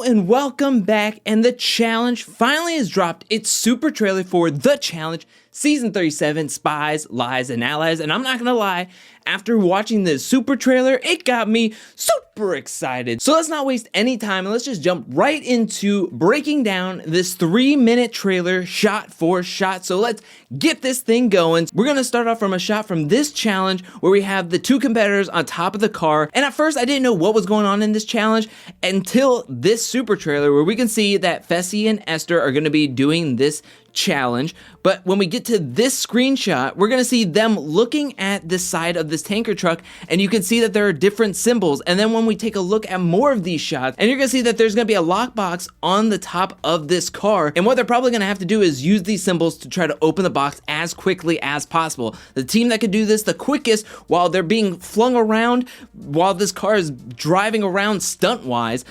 and welcome back, and the challenge finally has dropped its super trailer for The Challenge Season 37, Spies, Lies, and Allies, and I'm not gonna lie, after watching this super trailer, it got me super excited. So let's not waste any time and let's just jump right into breaking down this 3-minute trailer shot for shot. So let's get this thing going. We're gonna start off from a shot from this challenge where we have the two competitors on top of the car. And at first I didn't know what was going on in this challenge until this super trailer where we can see that Fessy and Esther are gonna be doing this challenge. But when we get to this screenshot, we're gonna see them looking at the side of this tanker truck, and you can see that there are different symbols. And then when we take a look at more of these shots, and you're gonna see that there's gonna be a lockbox on the top of this car, and what they're probably gonna have to do is use these symbols to try to open the box as quickly as possible. The team that could do this the quickest while they're being flung around, while this car is driving around stunt-wise,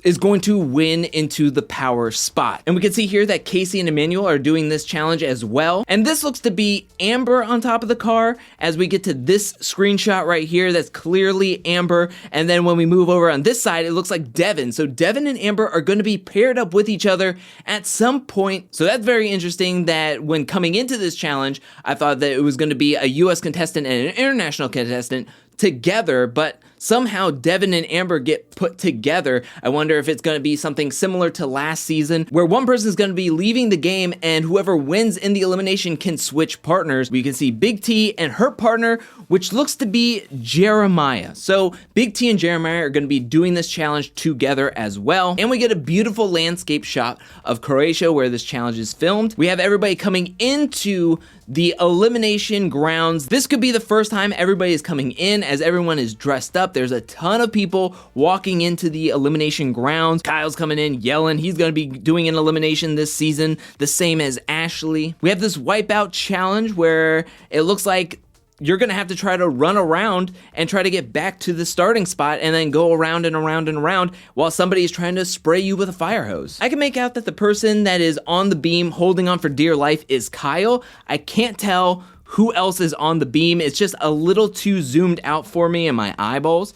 is going to win into the power spot. And we can see here that Casey and Emmanuel are doing this challenge as well. And this looks to be Amber on top of the car as we get to this screenshot right here. That's clearly Amber. And then when we move over on this side, it looks like Devin. So Devin and Amber are going to be paired up with each other at some point. So that's very interesting that when coming into this challenge, I thought that it was going to be a US contestant and an international contestant together, but somehow Devin and Amber get put together. I wonder if it's going to be something similar to last season where one person is going to be leaving the game and whoever wins in the elimination can switch partners. We can see Big T and her partner, which looks to be Jeremiah. So Big T and Jeremiah are going to be doing this challenge together as well. And we get a beautiful landscape shot of Croatia where this challenge is filmed. We have everybody coming into the elimination grounds. This could be the first time everybody is coming in as everyone is dressed up. There's a ton of people walking into the elimination grounds. Kyle's coming in yelling. He's going to be doing an elimination this season, the same as Ashley. We have this wipeout challenge where it looks like you're gonna have to try to run around and try to get back to the starting spot and then go around and around and around while somebody is trying to spray you with a fire hose. I can make out that the person that is on the beam holding on for dear life is Kyle. I can't tell who else is on the beam. It's just a little too zoomed out for me in my eyeballs.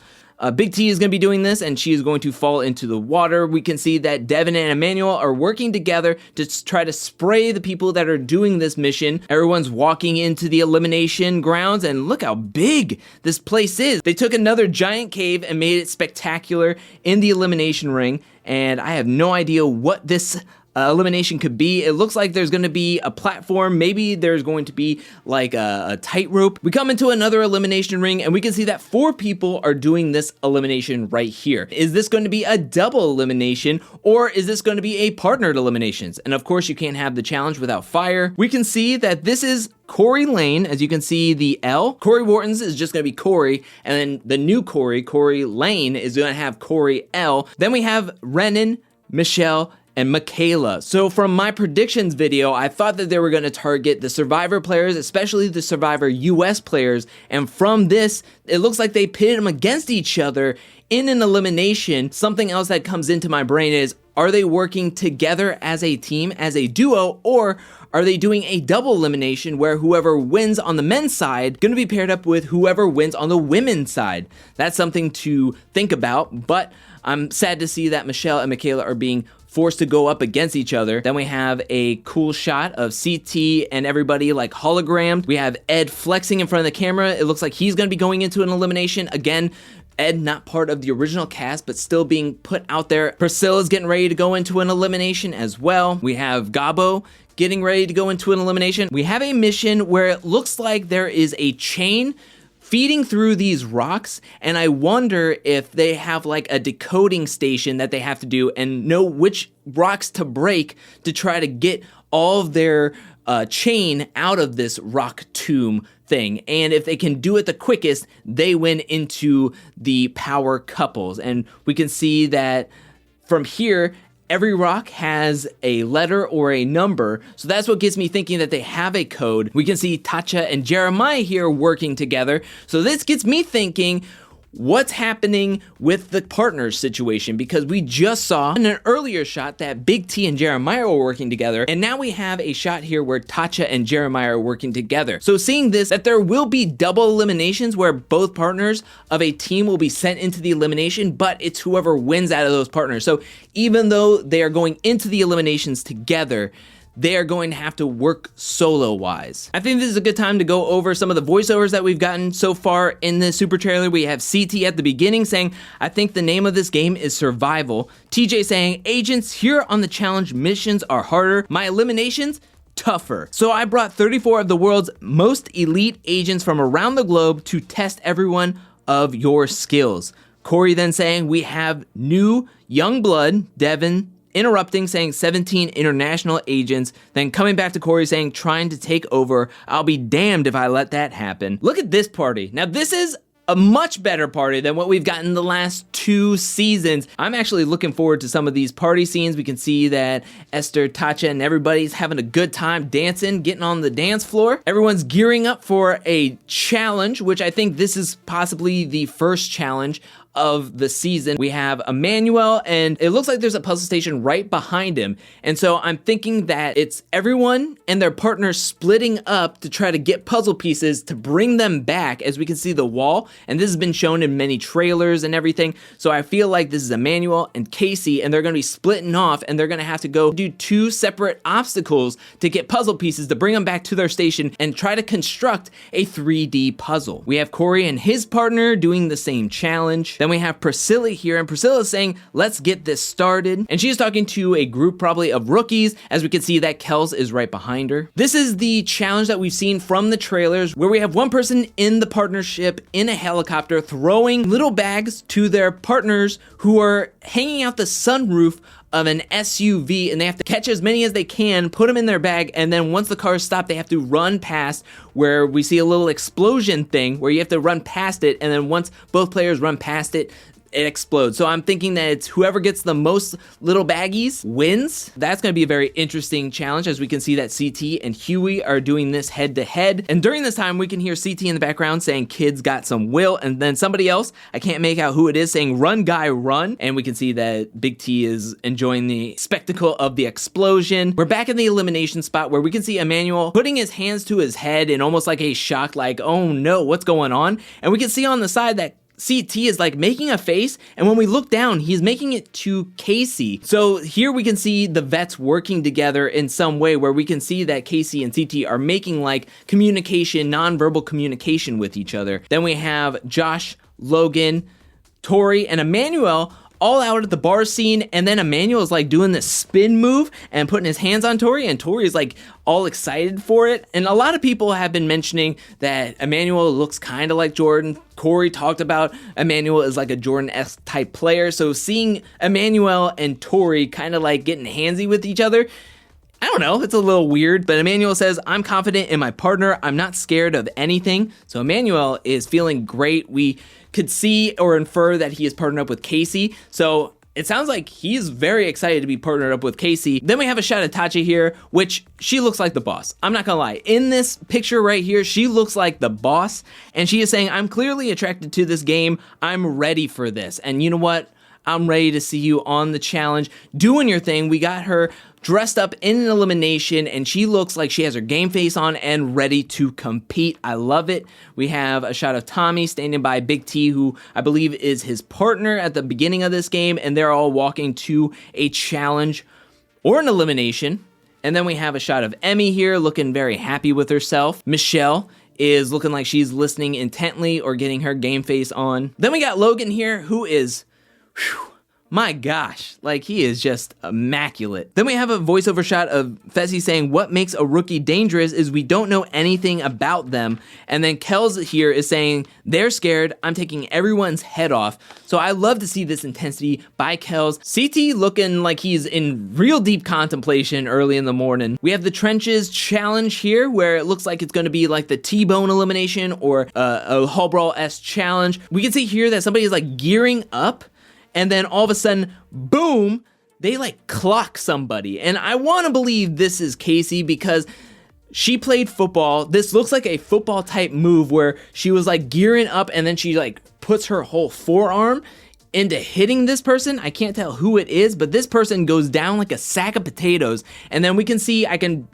Big T is going to be doing this, and she is going to fall into the water. We can see that Devin and Emmanuel are working together to try to spray the people that are doing this mission. Everyone's walking into the elimination grounds, and look how big this place is. They took another giant cave and made it spectacular in the elimination ring, and I have no idea what this elimination could be. It looks like there's going to be a platform. Maybe there's going to be like a tightrope. We come into another elimination ring and we can see that 4 people are doing this elimination right here. Is this going to be a double elimination or is this going to be a partnered eliminations? And of course you can't have the challenge without fire. We can see that this is Corey Lane, as you can see the L. Corey Wharton's is just going to be Corey, and then the new Corey Lane, is going to have Corey L. Then we have Renan, Michelle, and Michaela. So from my predictions video, I thought that they were going to target the Survivor players, especially the Survivor US players, and from this, it looks like they pitted them against each other in an elimination. Something else that comes into my brain is, are they working together as a team, as a duo, or are they doing a double elimination where whoever wins on the men's side going to be paired up with whoever wins on the women's side? That's something to think about, but I'm sad to see that Michelle and Michaela are being forced to go up against each other. Then we have a cool shot of CT and everybody like hologrammed. We have Ed flexing in front of the camera. It looks like he's going to be going into an elimination. Again, Ed not part of the original cast, but still being put out there. Priscilla's getting ready to go into an elimination as well. We have Gabo getting ready to go into an elimination. We have a mission where it looks like there is a chain feeding through these rocks, and I wonder if they have like a decoding station that they have to do and know which rocks to break to try to get all of their chain out of this rock tomb thing. And if they can do it the quickest, they win into the power couples. And we can see that from here, every rock has a letter or a number, so that's what gets me thinking that they have a code. We can see Tatcha and Jeremiah here working together, so this gets me thinking, what's happening with the partners situation, because we just saw in an earlier shot that Big T and Jeremiah were working together, and now we have a shot here where Tatcha and Jeremiah are working together. So seeing this, that there will be double eliminations where both partners of a team will be sent into the elimination, but it's whoever wins out of those partners. So even though they are going into the eliminations together, they are going to have to work solo-wise. I think this is a good time to go over some of the voiceovers that we've gotten so far in this super trailer. We have CT at the beginning saying, I think the name of this game is Survival. TJ saying, agents here on the challenge missions are harder. My eliminations, tougher. So I brought 34 of the world's most elite agents from around the globe to test everyone of your skills. Corey then saying, we have new young blood, Devin, interrupting, saying 17 international agents, then coming back to Corey saying, trying to take over. I'll be damned if I let that happen. Look at this party. Now this is a much better party than what we've gotten the last 2 seasons. I'm actually looking forward to some of these party scenes. We can see that Esther, Tatcha, and everybody's having a good time dancing, getting on the dance floor. Everyone's gearing up for a challenge, which I think this is possibly the first challenge of the season. We have Emmanuel, and it looks like there's a puzzle station right behind him. And so I'm thinking that it's everyone and their partners splitting up to try to get puzzle pieces to bring them back, as we can see the wall. And this has been shown in many trailers and everything. So I feel like this is Emmanuel and Casey, and they're going to be splitting off, and they're going to have to go do 2 separate obstacles to get puzzle pieces to bring them back to their station and try to construct a 3D puzzle. We have Corey and his partner doing the same challenge. Then we have Priscilla here, and Priscilla is saying, let's get this started. And she's talking to a group probably of rookies, as we can see that Kelz is right behind her. This is the challenge that we've seen from the trailers, where we have one person in the partnership in a helicopter throwing little bags to their partners who are hanging out the sunroof of an SUV, and they have to catch as many as they can, put them in their bag, and then once the cars stop, they have to run past where we see a little explosion thing where you have to run past it, and then once both players run past it, it explodes. So I'm thinking that it's whoever gets the most little baggies wins. That's going to be a very interesting challenge, as we can see that CT and Huey are doing this head to head. And during this time, we can hear CT in the background saying, kids got some will. And then somebody else, I can't make out who it is, saying, run guy, run. And we can see that Big T is enjoying the spectacle of the explosion. We're back in the elimination spot where we can see Emmanuel putting his hands to his head in almost like a shock, like, oh no, what's going on? And we can see on the side that CT is like making a face, and when we look down, he's making it to Casey. So here we can see the vets working together in some way, where we can see that Casey and CT are making like communication, nonverbal communication with each other. Then we have Josh, Logan, Tori, and Emmanuel all out at the bar scene, and then Emmanuel is like doing this spin move and putting his hands on Tori, and Tori is like all excited for it. And a lot of people have been mentioning that Emmanuel looks kind of like Jordan. Corey talked about Emmanuel as like a Jordan-esque type player, so seeing Emmanuel and Tori kind of like getting handsy with each other, I don't know, it's a little weird. But Emmanuel says, I'm confident in my partner, I'm not scared of anything. So Emmanuel is feeling great. We could see or infer that he is partnered up with Casey, so it sounds like he's very excited to be partnered up with Casey. Then we have a shot of Tatcha here, which she looks like the boss. I'm not gonna lie. In this picture right here, she looks like the boss, and she is saying, I'm clearly attracted to this game. I'm ready for this. And you know what? I'm ready to see you on the challenge, doing your thing. We got her dressed up in an elimination, and she looks like she has her game face on and ready to compete. I love it. We have a shot of Tommy standing by Big T, who I believe is his partner at the beginning of this game, and they're all walking to a challenge or an elimination. And then we have a shot of Emmy here looking very happy with herself. Michelle is looking like she's listening intently or getting her game face on. Then we got Logan here, who is, my gosh, like he is just immaculate. Then we have a voiceover shot of Fessy saying, what makes a rookie dangerous is we don't know anything about them. And then Kelz here is saying, they're scared, I'm taking everyone's head off. So I love to see this intensity by Kelz. CT looking like he's in real deep contemplation early in the morning. We have the trenches challenge here, where it looks like it's gonna be like the T-bone elimination or a Hall Brawl-esque challenge. We can see here that somebody is like gearing up, and then all of a sudden, boom, they like clock somebody. And I want to believe this is Casey, because she played football. This looks like a football type move where she was like gearing up and then she like puts her whole forearm into hitting this person. I can't tell who it is, but this person goes down like a sack of potatoes. And then we can see, I can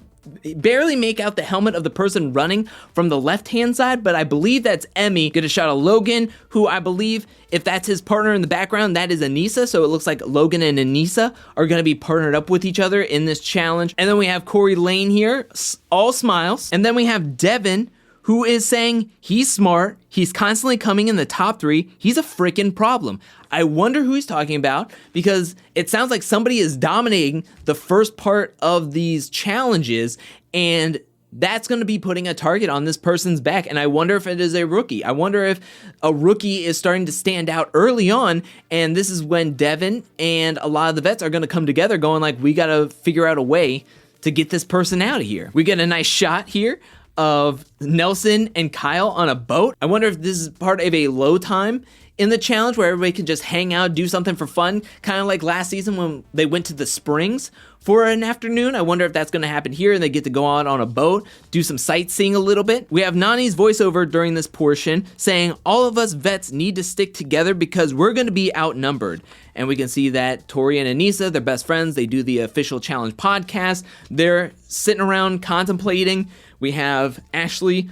barely make out the helmet of the person running from the left-hand side, but I believe that's Emmy. Get a shot of Logan, who I believe, if that's his partner in the background, that is Anissa. So it looks like Logan and Anissa are going to be partnered up with each other in this challenge. And then we have Corey Lane here, all smiles. And then we have Devin, who is saying he's smart, he's constantly coming in the top 3, he's a freaking problem. I wonder who he's talking about, because it sounds like somebody is dominating the first part of these challenges, and that's going to be putting a target on this person's back. And I wonder if it is a rookie. I wonder if a rookie is starting to stand out early on, and this is when Devin and a lot of the vets are going to come together going like, we got to figure out a way to get this person out of here. We get a nice shot here of Nelson and Kyle on a boat. I wonder if this is part of a low time in the challenge where everybody can just hang out, do something for fun, kind of like last season when they went to the Springs for an afternoon. I wonder if that's going to happen here and they get to go out on a boat, do some sightseeing a little bit. We have Nani's voiceover during this portion saying, all of us vets need to stick together because we're going to be outnumbered. And we can see that Tori and Anissa, they're best friends. They do the official challenge podcast. They're sitting around contemplating. We have Ashley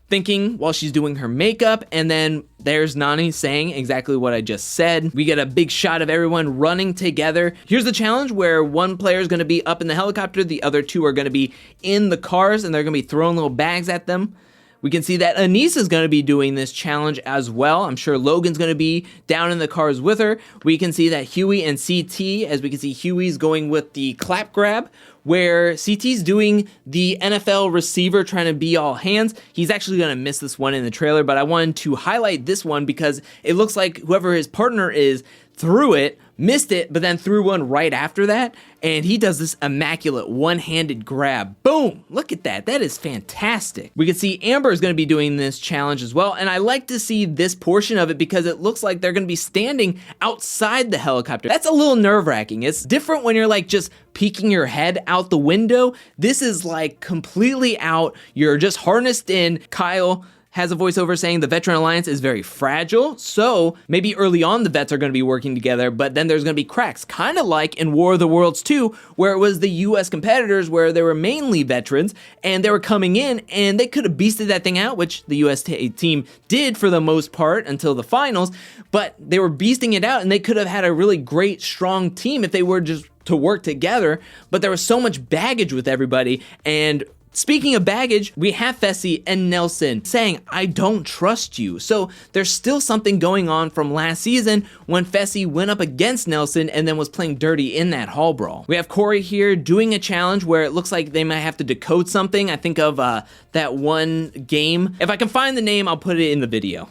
thinking while she's doing her makeup, and then there's Nani saying exactly what I just said. We get a big shot of everyone running together. Here's the challenge where one player is going to be up in the helicopter, the other 2 are going to be in the cars, and they're going to be throwing little bags at them. We can see that Anissa is going to be doing this challenge as well. I'm sure Logan's going to be down in the cars with her. We can see that Huey and CT, as we can see Huey's going with the clap grab, where CT's doing the NFL receiver trying to be all hands. He's actually going to miss this one in the trailer, but I wanted to highlight this one because it looks like whoever his partner is threw it, missed it, but then threw one right after that, and he does this immaculate one-handed grab. Boom! Look at that. That is fantastic. We can see Amber is going to be doing this challenge as well, and I like to see this portion of it because it looks like they're going to be standing outside the helicopter. That's a little nerve-wracking. It's different when you're like just peeking your head out the window. This is like completely out. You're just harnessed in. Kyle has a voiceover saying the Veteran Alliance is very fragile, so maybe early on the vets are going to be working together, but then there's going to be cracks, kind of like in War of the Worlds 2, where it was the US competitors where they were mainly veterans, and they were coming in, and they could have beasted that thing out, which the US team did for the most part until the finals, but they were beasting it out, and they could have had a really great, strong team if they were just to work together, but there was so much baggage with everybody, and speaking of baggage, we have Fessy and Nelson saying, I don't trust you. So there's still something going on from last season when Fessy went up against Nelson and then was playing dirty in that hall brawl. We have Corey here doing a challenge where it looks like they might have to decode something. I think of that one game. If I can find the name, I'll put it in the video.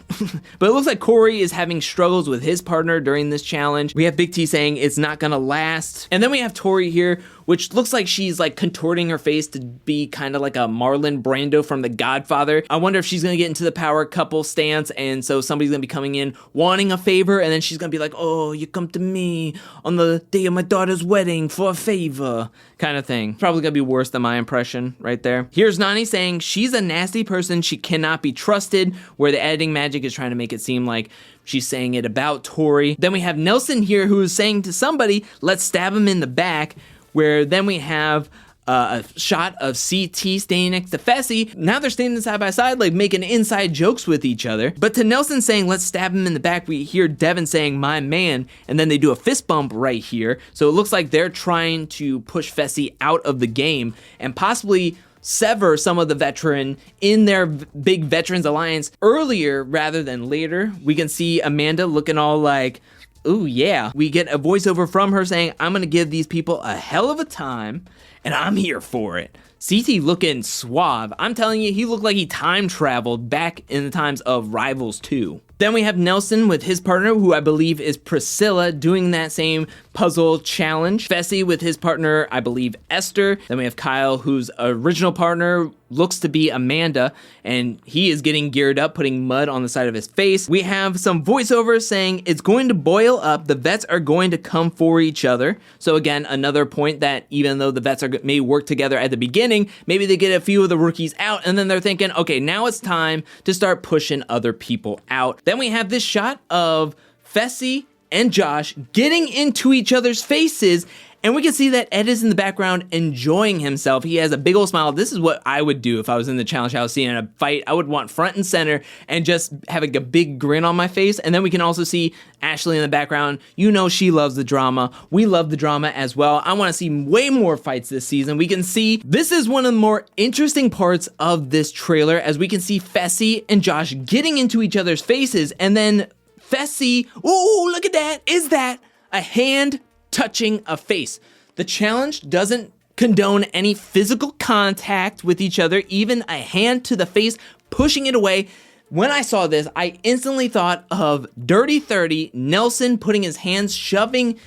But it looks like Corey is having struggles with his partner during this challenge. We have Big T saying it's not gonna last. And then we have Tori here, which looks like she's like contorting her face to be kind of like a Marlon Brando from The Godfather. I wonder if she's gonna get into the power couple stance, and so somebody's gonna be coming in wanting a favor, and then she's gonna be like, oh, you come to me on the day of my daughter's wedding for a favor, kind of thing. Probably gonna be worse than my impression right there. Here's Nani saying she's a nasty person, she cannot be trusted, where the editing magic is trying to make it seem like she's saying it about Tori. Then we have Nelson here who is saying to somebody, let's stab him in the back, where then we have a shot of CT standing next to Fessy. Now they're standing side by side, like making inside jokes with each other. But to Nelson saying, let's stab him in the back, we hear Devin saying, my man, and then they do a fist bump right here. So it looks like they're trying to push Fessy out of the game and possibly sever some of the veteran in their big Veterans Alliance earlier rather than later. We can see Amanda looking all like, ooh, yeah. We get a voiceover from her saying, I'm gonna give these people a hell of a time, and I'm here for it. CT looking suave. I'm telling you, he looked like he time traveled back in the times of Rivals 2. Then we have Nelson with his partner, who I believe is Priscilla, doing that same puzzle challenge. Fessy with his partner, I believe Esther. Then we have Kyle, whose original partner looks to be Amanda, and he is getting geared up, putting mud on the side of his face. We have some voiceovers saying it's going to boil up. The vets are going to come for each other. So again, another point that even though the vets may work together at the beginning, maybe they get a few of the rookies out, and then they're thinking, okay, now it's time to start pushing other people out. Then we have this shot of Fessy and Josh getting into each other's faces, and we can see that Ed is in the background enjoying himself. He has a big old smile. This is what I would do if I was in the challenge house seeing a fight. I would want front and center and just having a big grin on my face. And then we can also see Ashley in the background. You know she loves the drama. We love the drama as well. I want to see way more fights this season. We can see this is one of the more interesting parts of this trailer, as we can see Fessy and Josh getting into each other's faces, and then Fessy, ooh, look at that. Is that a hand touching a face? The challenge doesn't condone any physical contact with each other, even a hand to the face, pushing it away. When I saw this, I instantly thought of Dirty 30, Nelson putting his hands, shoving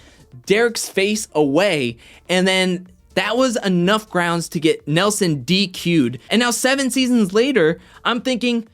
Derek's face away, and then that was enough grounds to get Nelson DQ'd. And now 7 seasons later, I'm thinking,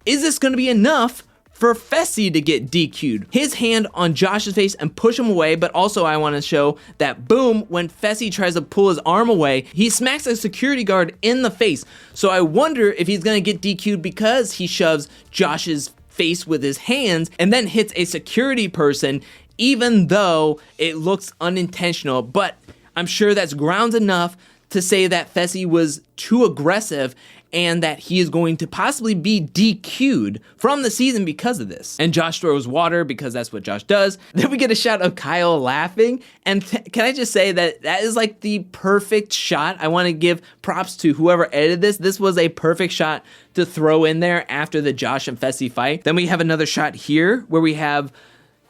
is this going to be enough for Fessy to get DQ'd? His hand on Josh's face and push him away, but also I want to show that boom, when Fessy tries to pull his arm away, he smacks a security guard in the face. So I wonder if he's going to get DQ'd because he shoves Josh's face with his hands and then hits a security person, even though it looks unintentional. But I'm sure that's grounds enough to say that Fessy was too aggressive and that he is going to possibly be DQ'd from the season because of this. And Josh throws water because that's what Josh does. Then we get a shot of Kyle laughing. And can I just say that that is like the perfect shot. I want to give props to whoever edited this. This was a perfect shot to throw in there after the Josh and Fessy fight. Then we have another shot here where we have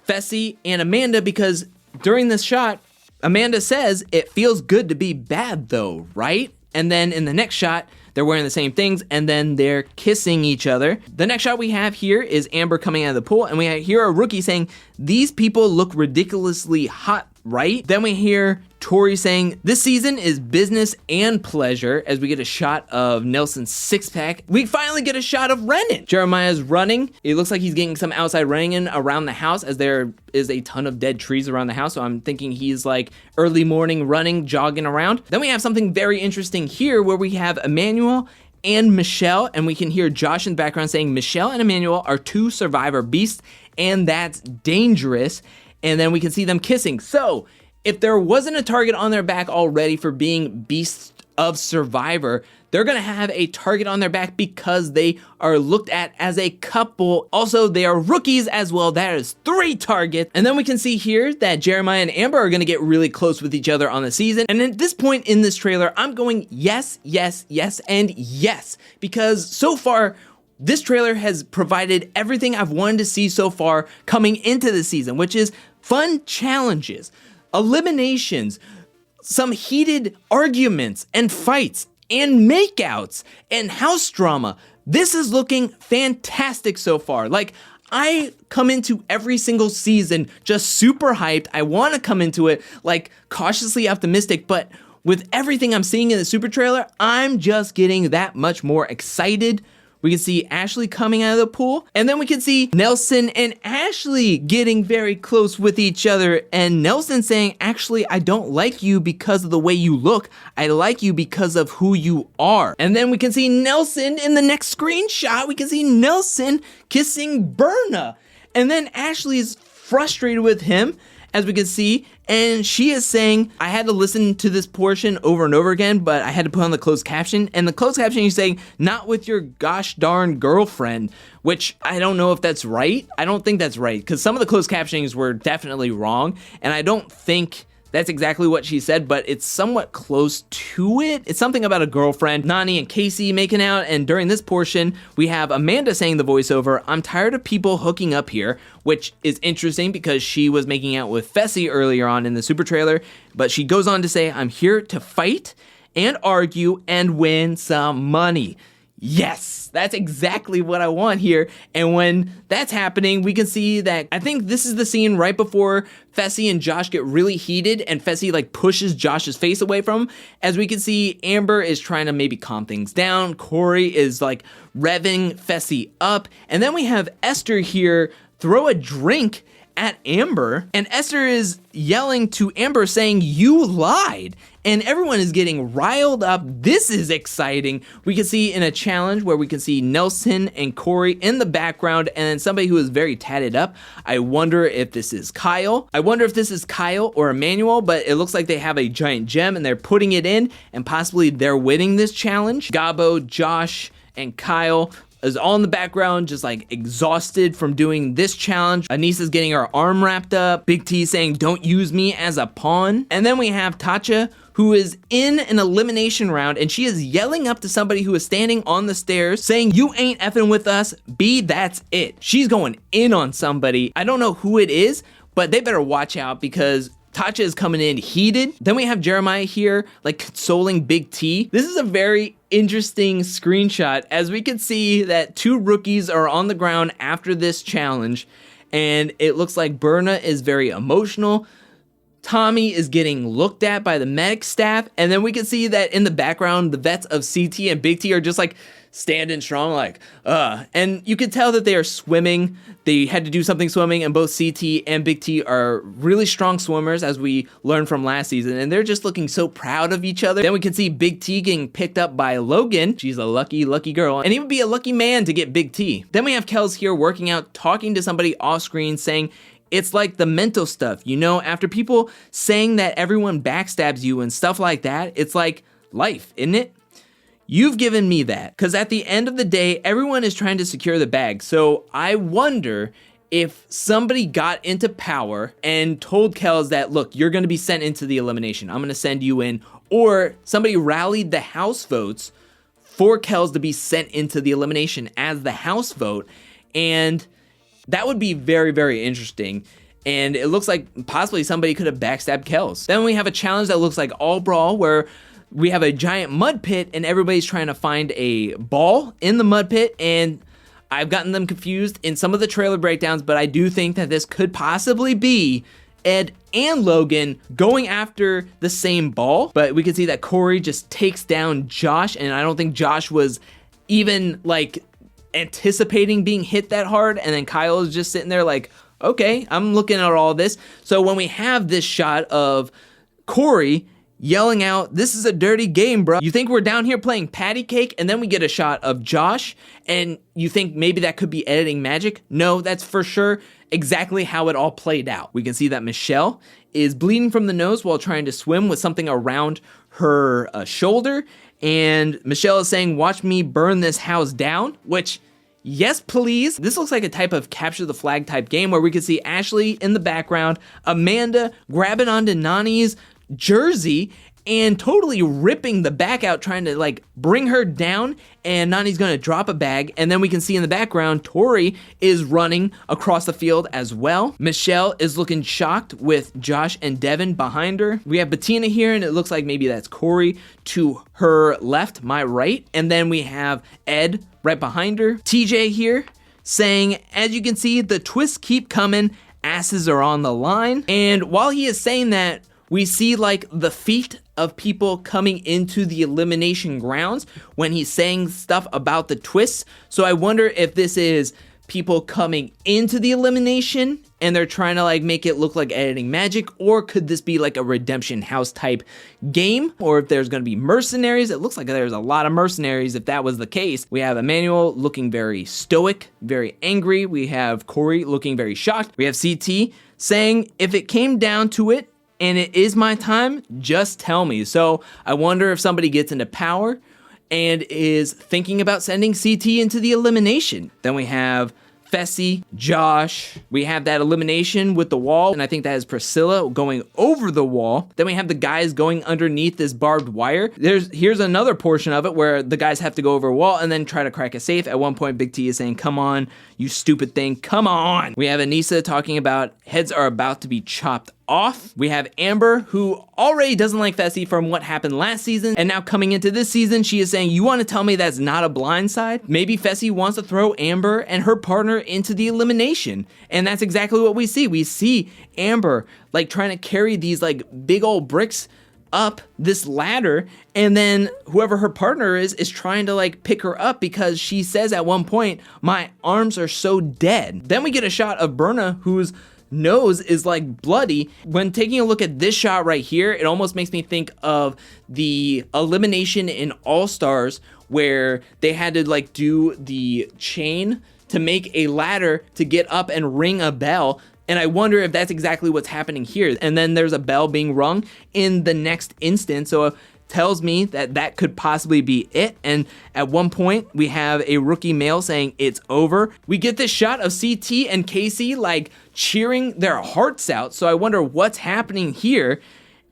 Fessy and Amanda, because during this shot, Amanda says, "It feels good to be bad though, right?" And then in the next shot, they're wearing the same things, and then they're kissing each other. The next shot we have here is Amber coming out of the pool, and we hear a rookie saying, "These people look ridiculously hot, right?" Then we hear Tori saying, "This season is business and pleasure," as we get a shot of Nelson's six-pack. We finally get a shot of running. Jeremiah's running. It looks like he's getting some outside running in around the house, as there is a ton of dead trees around the house, so I'm thinking he's like early morning running, jogging around. Then we have something very interesting here where we have Emmanuel and Michelle, and we can hear Josh in the background saying Michelle and Emmanuel are 2 survivor beasts, and that's dangerous. And then we can see them kissing. So if there wasn't a target on their back already for being beasts of Survivor, they're gonna have a target on their back because they are looked at as a couple. Also, they are rookies as well. That is 3 targets. And then we can see here that Jeremiah and Amber are gonna get really close with each other on the season. And at this point in this trailer, I'm going yes, yes, yes, and yes. Because so far, this trailer has provided everything I've wanted to see so far coming into the season, which is fun challenges, eliminations, some heated arguments and fights and makeouts and house drama. This is looking fantastic so far. Like, I come into every single season just super hyped. I want to come into it like cautiously optimistic, but with everything I'm seeing in the super trailer, I'm just getting that much more excited. We can see Ashley coming out of the pool, and then we can see Nelson and Ashley getting very close with each other, and Nelson saying, "Actually, I don't like you because of the way you look. I like you because of who you are." And then we can see Nelson in the next screenshot. We can see Nelson kissing Berna, and then Ashley is frustrated with him, as we can see, and she is saying, "I had to listen to this portion over and over again, but I had to put on the closed caption." And the closed caption is saying, "Not with your gosh darn girlfriend," which I don't know if that's right. I don't think that's right, because some of the closed captionings were definitely wrong, and I don't think that's exactly what she said, but it's somewhat close to it. It's something about a girlfriend. Nani and Casey making out, and during this portion, we have Amanda saying the voiceover, "I'm tired of people hooking up here," which is interesting because she was making out with Fessy earlier on in the super trailer, but she goes on to say, "I'm here to fight and argue and win some money." Yes, that's exactly what I want here. And when that's happening, we can see that I think this is the scene right before Fessy and Josh get really heated and Fessy like pushes Josh's face away from him. As we can see, Amber is trying to maybe calm things down. Corey is like revving Fessy up. And then we have Esther here throw a drink at Amber, and Esther is yelling to Amber saying, "You lied." And everyone is getting riled up. This is exciting. We can see in a challenge where we can see Nelson and Corey in the background, and then somebody who is very tatted up. I wonder if this is Kyle. Or Emmanuel, but it looks like they have a giant gem and they're putting it in, and possibly they're winning this challenge. Gabo, Josh, and Kyle is all in the background, just like exhausted from doing this challenge. Anissa's getting her arm wrapped up. Big T saying, "Don't use me as a pawn." And then we have Tatcha, who is in an elimination round, and she is yelling up to somebody who is standing on the stairs saying, "You ain't effing with us, B, that's it." She's going in on somebody. I don't know who it is, but they better watch out because Tatcha is coming in heated. Then we have Jeremiah here, like consoling Big T. This is a very interesting screenshot, as we can see that 2 rookies are on the ground after this challenge, and it looks like Berna is very emotional. Tommy is getting looked at by the medic staff, and then we can see that in the background, the vets of CT and Big T are just like standing strong, like, and you can tell that they are swimming. They had to do something swimming, and both CT and Big T are really strong swimmers, as we learned from last season, and they're just looking so proud of each other. Then we can see Big T getting picked up by Logan. She's a lucky, lucky girl, and he would be a lucky man to get Big T. Then we have Kelz here working out, talking to somebody off screen, saying, it's like the mental stuff, you know, after people saying that everyone backstabs you and stuff like that, it's like life, isn't it? You've given me that, because at the end of the day, everyone is trying to secure the bag. So I wonder if somebody got into power and told Kelz that, look, you're going to be sent into the elimination. I'm going to send you in. Or somebody rallied the house votes for Kelz to be sent into the elimination as the house vote. And that would be very, very interesting. And it looks like possibly somebody could have backstabbed Kelz. Then we have a challenge that looks like All Brawl, where we have a giant mud pit and everybody's trying to find a ball in the mud pit, and I've gotten them confused in some of the trailer breakdowns, but I do think that this could possibly be Ed and Logan going after the same ball. But we can see that Corey just takes down Josh, and I don't think Josh was even like anticipating being hit that hard, and then Kyle is just sitting there like, okay, I'm looking at all this. So when we have this shot of Corey yelling out, "This is a dirty game, bro. You think we're down here playing patty cake?" And then we get a shot of Josh, and you think maybe that could be editing magic. No, that's for sure exactly how it all played out. We can see that Michele is bleeding from the nose while trying to swim with something around her shoulder, and Michele is saying, "Watch me burn this house down," which, yes, please. This looks like a type of capture the flag type game where we can see Ashley in the background, Amanda grabbing onto Nani's jersey and totally ripping the back out, trying to like bring her down, and Nani's gonna drop a bag. And then we can see in the background Tori is running across the field as well. Michele is looking shocked with Josh and Devin behind her. We have Bettina here, and it looks like maybe that's Corey to her left, my right. And then we have Ed right behind her. TJ here saying, "As you can see, the twists keep coming, asses are on the line." And while he is saying that, we see like the feet of people coming into the elimination grounds when he's saying stuff about the twists. So I wonder if this is people coming into the elimination and they're trying to like make it look like editing magic, or could this be like a redemption house type game, or if there's going to be mercenaries. It looks like there's a lot of mercenaries if that was the case. We have Emmanuel looking very stoic, very angry. We have Corey looking very shocked. We have CT saying, "If it came down to it, and it is my time, just tell me." So I wonder if somebody gets into power and is thinking about sending CT into the elimination. Then we have Fessy, Josh. We have that elimination with the wall, and I think that is Priscilla going over the wall. Then we have the guys going underneath this barbed wire. Here's another portion of it where the guys have to go over a wall and then try to crack a safe. At one point, Big T is saying, "Come on, you stupid thing, come on." We have Anissa talking about heads are about to be chopped off. We have Amber, who already doesn't like Fessy from what happened last season, and now coming into this season, she is saying, you want to tell me that's not a blindside? Maybe Fessy wants to throw Amber and her partner into the elimination, and that's exactly what we see. We see Amber like trying to carry these like big old bricks up this ladder, and then whoever her partner is trying to like pick her up because she says at one point, my arms are so dead. Then we get a shot of Berna, whose nose is like bloody. When taking a look at this shot right here, it almost makes me think of the elimination in All Stars where they had to like do the chain to make a ladder to get up and ring a bell. And I wonder if that's exactly what's happening here. And then there's a bell being rung in the next instant. So it tells me that that could possibly be it. And at one point, we have a rookie male saying it's over. We get this shot of CT and Casey like cheering their hearts out. So I wonder what's happening here.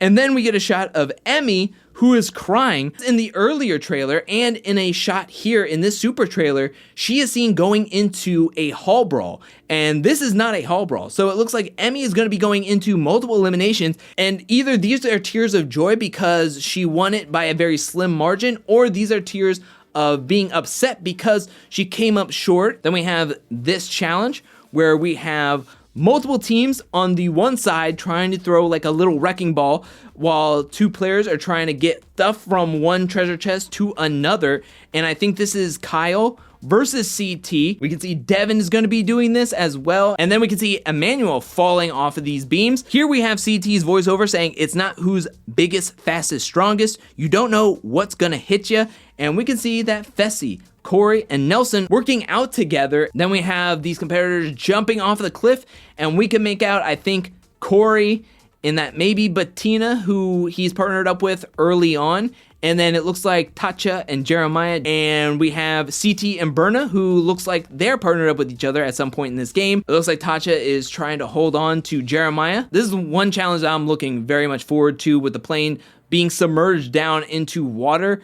And then we get a shot of Emmy, who is crying. In the earlier trailer and in a shot here in this super trailer, she is seen going into a hall brawl. And this is not a hall brawl. So it looks like Emmy is going to be going into multiple eliminations. And either these are tears of joy because she won it by a very slim margin, or these are tears of being upset because she came up short. Then we have this challenge where we have multiple teams on the one side trying to throw like a little wrecking ball while two players are trying to get stuff from one treasure chest to another. And I think this is Kyle versus CT. We can see Devin is going to be doing this as well. And then we can see Emmanuel falling off of these beams. Here we have CT's voiceover saying it's not who's biggest, fastest, strongest. You don't know what's going to hit you. And we can see that Fessy, Corey, and Nelson working out together. Then we have these competitors jumping off of the cliff, and we can make out, I think, Corey in that maybe Bettina, who he's partnered up with early on. And then it looks like Tatcha and Jeremiah. And we have CT and Berna, who looks like they're partnered up with each other at some point in this game. It looks like Tatcha is trying to hold on to Jeremiah. This is one challenge that I'm looking very much forward to, with the plane being submerged down into water.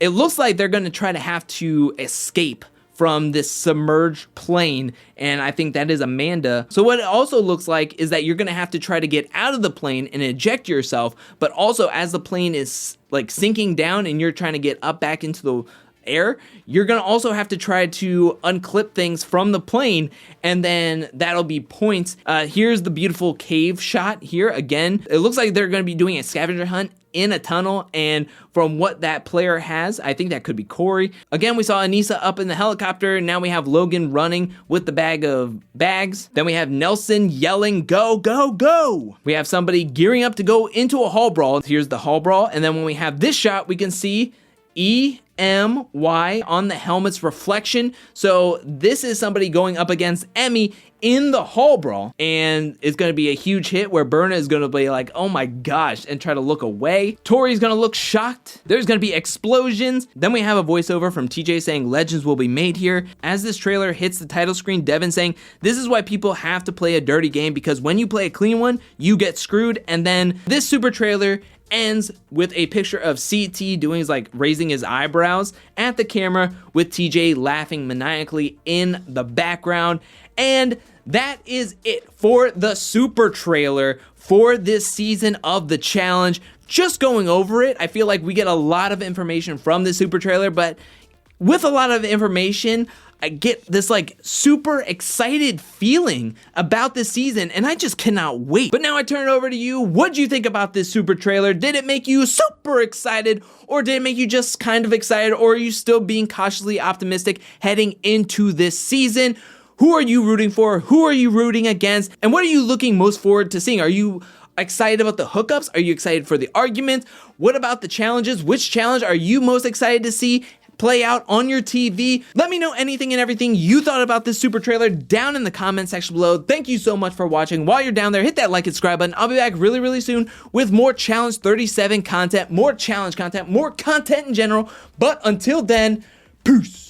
It looks like they're going to try to have to escape from this submerged plane, and I think that is Amanda. So what it also looks like is that you're going to have to try to get out of the plane and eject yourself, but also as the plane is like sinking down and you're trying to get up back into the air, you're going to also have to try to unclip things from the plane, and then that'll be points. Here's the beautiful cave shot here again. It looks like they're going to be doing a scavenger hunt in a tunnel, and from what that player has, I think that could be Corey. Again, we saw Anissa up in the helicopter. Now we have Logan running with the bag of bags. Then we have Nelson yelling, go, go, go. We have somebody gearing up to go into a hall brawl. Here's the hall brawl. And then when we have this shot, we can see EMY on the helmet's reflection. So this is somebody going up against Emmy in the hall brawl, and it's going to be a huge hit where Berna is going to be like, oh my gosh, and try to look away. Tori's going to look shocked. There's going to be explosions. Then we have a voiceover from TJ saying legends will be made here. As this trailer hits the title screen, Devin saying this is why people have to play a dirty game, because when you play a clean one, you get screwed. And then this super trailer ends with a picture of CT doing his like raising his eyebrows at the camera, with TJ laughing maniacally in the background. And that is it for the super trailer for this season of the challenge. Just going over it, I feel like we get a lot of information from the super trailer, but with a lot of information, I get this like super excited feeling about this season, and I just cannot wait. But now I turn it over to you. What do you think about this super trailer? Did it make you super excited, or did it make you just kind of excited, or are you still being cautiously optimistic heading into this season? Who are you rooting for? Who are you rooting against? And what are you looking most forward to seeing? Are you excited about the hookups? Are you excited for the arguments? What about the challenges? Which challenge are you most excited to see play out on your TV? Let me know anything and everything you thought about this super trailer down in the comment section below. Thank you so much for watching. While you're down there, hit that like and subscribe button. I'll be back really, really soon with more Challenge 37 content, more challenge content, more content in general. But until then, peace.